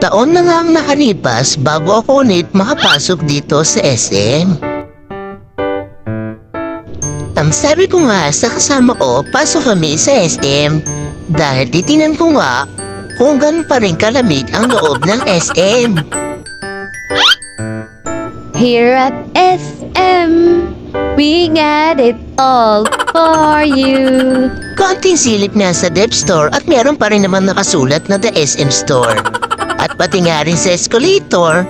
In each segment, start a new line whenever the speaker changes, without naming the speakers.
Taon na nga ang nakalipas bago ako ulit makapasok dito sa SM. Ang sabi ko nga sa kasama ko, pasok kami sa SM dahil titinan ko nga kung gano'n pa rin kalamig ang loob ng SM.
Here at SM, we got it all for you.
Konting silip na sa Dep Store at meron pa rin naman nakasulat na The SM Store. At pati nga rin sa escalator.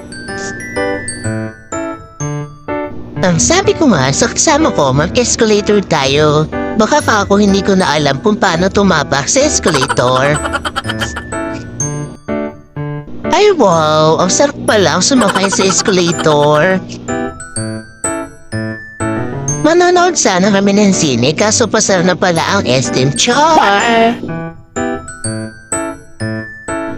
Ang sabi ko nga sa kasama ko, mag-escalator tayo. Baka ako hindi ko na alam kung paano tumapak sa escalator. Ay wow, ang sarap pala sumakay sa escalator. Manonood sana kami ng sine kaso pasar na pala ang SM Char.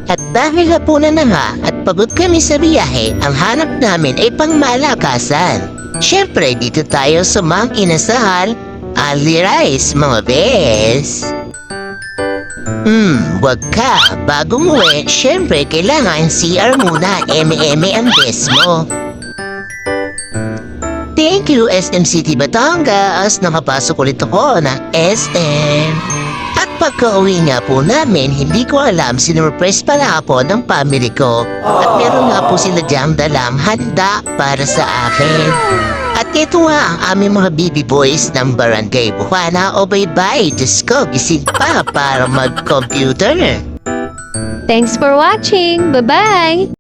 At dahil hapunan na nga at pagod kami sa biyahe, ang hanap namin ay pangmalakasan. Siyempre dito tayo sa Mang Inasal, Ali Rice mga bes. Wag ka. Bago muwi, siyempre kailangan CR muna, eme-eme ang bes mo. Thank you SM City Batangas, nakapasok ulit ako ng SM. At pagka-uwi nga po namin, hindi ko alam sinurpress pala ako ng family ko. At meron nga po sila diyang dalang handa para sa akin. At ito nga ang aming mga baby boys ng Barangay Bukana o bye-bye. Diyos ko, gising pa para mag-computer.
Thanks for watching. Bye-bye.